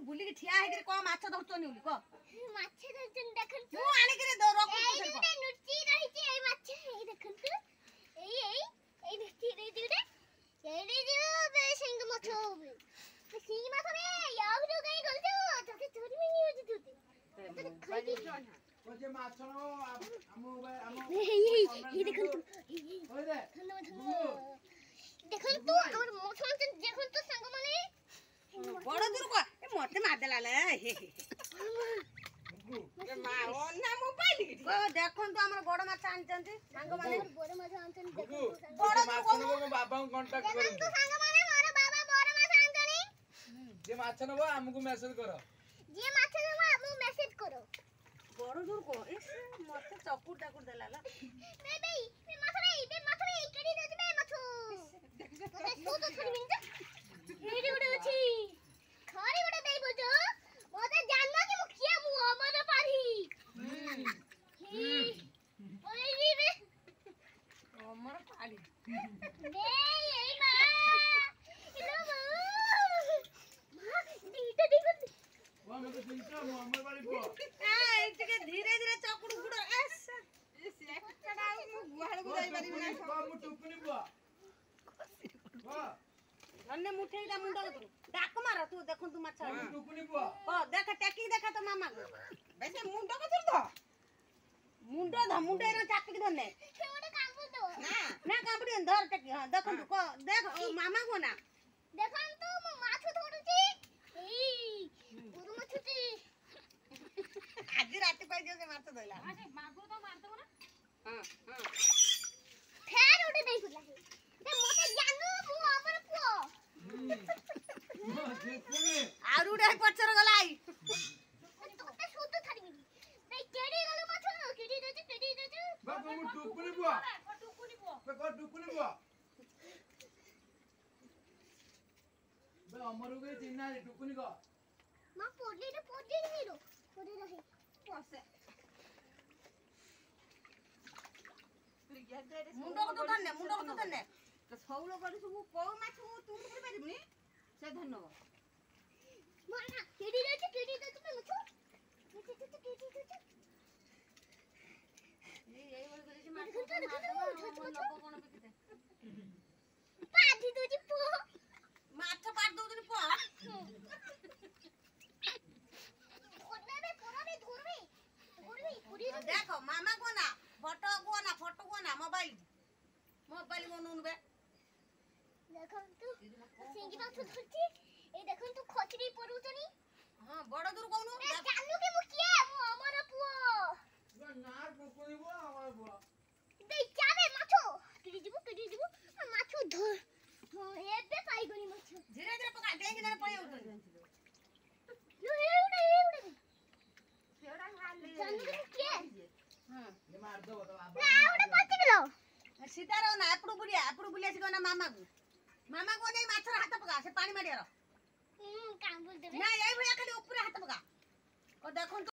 बुली के ठिया हे को माछ धरचनी उली को माछ धरचन देखन मु आनी के दो रखु ए नुची रही छी ए माछ ए देखन तू ए नुची रही जुडे एडी जो बे सिंग माछ बे सिंग माछ रे याव जो गई गल जो तके चोरी में नहीं हो जतू ओ जे माछ नो हमु ए देखन तू ओइ दे देखन तू और माछ देखन तू संग माने बड़ दूर को ए मते मार देला ले ए मा ओना मोबाइल को देखन तो हमर बड़ माछ आनचंती संग माने बड़ माछ आनचन बड़ माछ नो को बाबा को कांटेक्ट करू तू संग माने मोर बाबा बड़ माछ आनचनी जे माछ नो हमको मैसेज करो जे माछ नो हमको मैसेज करो बड़ दूर को ए मते चकुर टाकुर देला ला बे माछ रे केडी दे बे माछ तते सो तो थरी मिन जा एडी उडे अछि खरी उडे देई बोजो ओते जानना कि मु किया मु हमर पारी ओए बे हमर पाड़ी बे ए मा इलो मा दीटा देखो वो मैं तो चिंता मु हमर बाड़ी को ए टिके धीरे धीरे चकुर गुड़ एस सेकड़ा मु गुहाल को जाई पारी ना मु टुकुनी बुआ वाह अन्ने मुठेईटा मुंडा तू डाक मार तू देखन तू माछ टुकुनी बुआ ओ देख टेकी देखा तो मामा को बेसे मुंडा को धर दो मुंडे रे चापी धरने से ओडे कांबु दो ना कापड़ी धर टेकी हां देखन तू को देख मामा को ना देखन तू मु माछ धरुची ए पुरु माछ ची आज रात पाई जे माछ धइला अरे मागुर तो मार दो ना हां फेर ओडे देई फुला दे मोते जानू मु हमर पुओ टुकुनी आर उडे पचर गलाई तोते सुत थारी मिली बे केडी गलो माछ केडी दे बाबा मु टुकुनी बुआ बे को टुकुनी बुआ बे हमरो के चिन्ना रे टुकुनी को मा पोडी हीरो पोडी रही पसे मुंडो को तो धरने तो सौलो करी सब को माछ मु तू कर पारिबनी से धन्नो माना केडी दे पे मछ केडी दे ए बोल करे जे माछ कोन बिकते पादी दोजी पो माछ पाट दउनी पो ओने बे पोराबे धरबे पुरी देखो मामा को ना फोटो को ना मोबाइल को नुनबे देखन तू सिंगी माछ धरती ए देखन तू खचरी परुचनी हां बड़ दूर कोनु ए जानू के मु किए मु हमर पुओ बे ना टुकुनी बुआ हमर बुआ दे चाबे माछो केडी जीवु माछो धर एबे पाई गनी माछो धीरे धीरे पका डेंग ना पळे उठो लो ए उडे सेवडा खाली जानू के किए ये मार दो तो बाबा ना उडे पति गेलो सीतारो ना आपडू बुलिया से ना मामा को नहीं माछर हाथ पका से पानी माडियारो काम बोल दे ना यही भैया खाली ऊपर हाथ पका ओ देखो